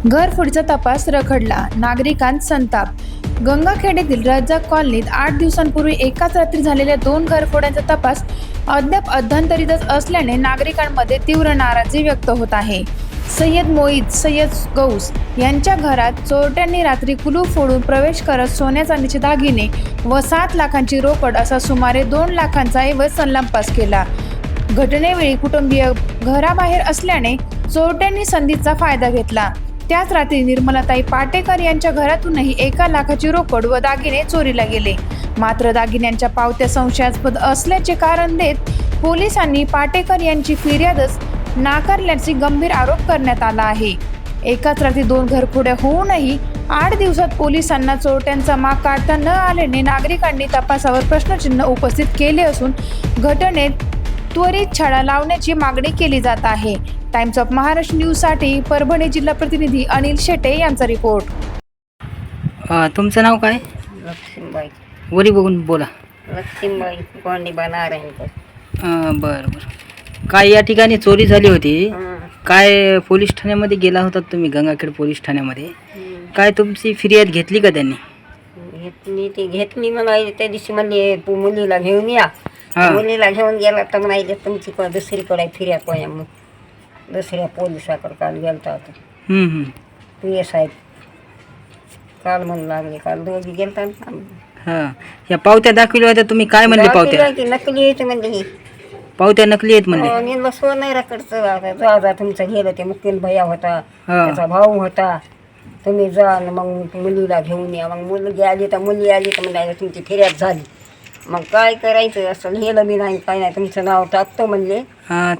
घरफोडीचा तपास रखडला, नागरिकांत संताप. गंगाखेड येथील रज्जाक कॉलनीत 8 दिवसांपूर्वी एकाच रात्री झालेल्या 2 घरफोड्यांचा तपास अद्याप अध्यांतरितच असल्याने नागरिकांमध्ये तीव्र नाराजी व्यक्त होत आहे. सय्यद मोईद सय्यद गौस यांच्या घरात चोरट्यांनी रात्री कुलूप फोडून प्रवेश करत सोन्या चांदीचे दागिने व 7 लाखांची रोकड असा सुमारे 2 लाखांचा ऐवज संलांपास केला. घटनेवेळी कुटुंबीय घराबाहेर असल्याने चोरट्यांनी संधीचा फायदा घेतला. त्याच रात्री निर्मलाताई पाटेकर यांच्या घरातूनही 1 लाखाची रोकड व दागिने चोरीला गेले. मात्र दागिन्यांच्या पावत्या संशयास्पद असल्याचे कारण देत पोलिसांनी पाटेकर यांची फिर्यादच नाकारल्याचे गंभीर आरोप करण्यात आला आहे. एकाच रात्री 2 घरफोड्या होऊनही 8 दिवसात पोलिसांना चोरट्यांचा माग काढता न आल्याने नागरिकांनी तपासावर प्रश्नचिन्ह उपस्थित केले असून घटनेत त्वरित छडा लावण्याची मागणी केली जात आहे. टाइम्स ऑफ महाराष्ट्र न्यूजसाठी परभणी जिल्हा प्रतिनिधी अनिल शेटे यांचा रिपोर्ट. तुमचं नाव काय? लक्ष्मीबाई. वरी बघून बोला. लक्ष्मीबाई कोणी बनार आहे. बरं बरं. काय या ठिकाणी चोरी झाली होती, काय पोलीस ठाण्यामध्ये गेला होता तुम्ही? गंगाखेड पोलीस ठाण्यामध्ये काय तुमची फिर्याद घेतली का त्यांनी? घेतली मला त्या दिवशी म्हणले तू मुलीला घेऊन या. मुलीला घेऊन गेला तर म्हणाले तुमची दुसरीकडे फिर्याद कोया. मग दुसऱ्या पोलिसाकडे काल गेलता होता. PA साहेब काल म्हणू लागले, काल दोघी गेलता. हां, या पावत्या दाखविल्या होत्या तुम्ही, काय म्हणले पावत्या? नकली आहेत म्हणले. ही पावत्या नकली आहेत म्हणले. मी सोनाराकडचं जा तुमचं गेलं ते मुकीन भैया होता, त्याचा भाऊ होता. तुम्ही जा मग मुलीला घेऊन या. मग मुलगी आली तर मुली आली तर म्हणाले तुमची फिर्याद झाली. मग काय करायचं असं हेलं मी नाही, काय नाही, तुमचं नाव टाकतो म्हणले.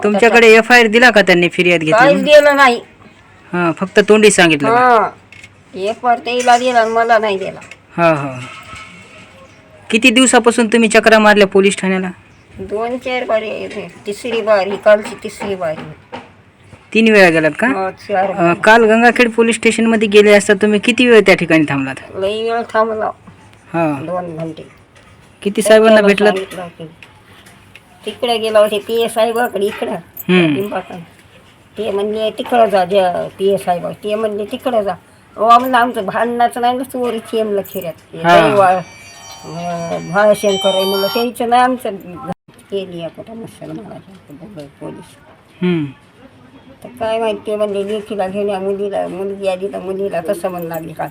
तुमच्याकडे FIR दिला का त्यांनी फिर्याद घेतली? काहीच दिलं नाही. हां, फक्त तोंडी सांगितलं. एक वार त्याला दिला आणि मला नाही दिला. हां हां. किती दिवसापासून तुम्ही चक्रा मारल्या पोलीस ठाण्याला? 2-4 बार. तिसरी बार ही, कालची तिसरी बार. 3 वेळा गेलात का? 4 काल गंगाखेड पोलीस स्टेशनमध्ये गेले असता तुम्ही, किती वेळ त्या ठिकाणी थांबलात? लई वेळ थांबला. हां. 2 घंटे. किती साहेबांना भेटलात? तिकडे गेला होते PA साहेबाकडे इकडं पिंपाकडे. ते म्हणले तिकडं जा. ज्या PA साहेब ते म्हणले तिकडं जा. म्हणलं आमचं भांडणाचं नाही ना, चोरीची येमलं खिऱ्यात भाळशंकर आहे म्हणलं, त्यांचं नाही आमचं केली आता मुसलमानाच्या पोलीस. तर काय माहिती ते म्हणले लेखीला घेऊन या मुलीला, मुलगी आली तर मुलीला तसं म्हणू लागली का.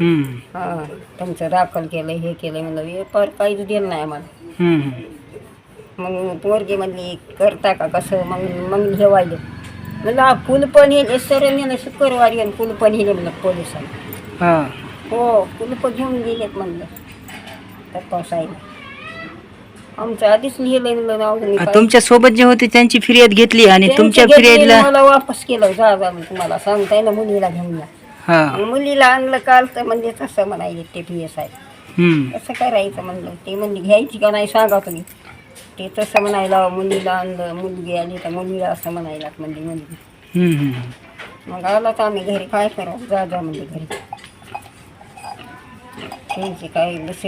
तुमचं दाखल केलं हे केलं म्हणलं. व्यापार काहीच दिलं नाही आम्हाला. मग पोरगे म्हणली करता का कसं. मग घेवायला म्हणलं फुल पण येईल सर नेलं शुक्रवारी आणि फुल पण येईल म्हणलं पोलिसांना. हो, कुलप घेऊन गेलेत म्हणलं तपासायला. आमचं आधीच लिहिलंय म्हणलं नाव. तुमच्या सोबत जे होते त्यांची फिर्याद घेतली आणि तुमच्या फिर्यादीला मला वापस केलं. जा तुम्हाला सांगताय ना मुलीला घेऊन या. मुलीला आणलं काल तर म्हणजे तसं म्हणायले ते PA साहेब. कसं करायचं म्हणलं. ते म्हणले घ्यायची का नाही सांगा तुम्ही. ते तसं म्हणायला मुलीला आणलं, मुलगी आली तर मुलीला असं म्हणायला म्हणजे मुलगी. मग आला तर आम्ही घरी काय करावं. जा म्हणजे घरी त्यांची काय दुसरी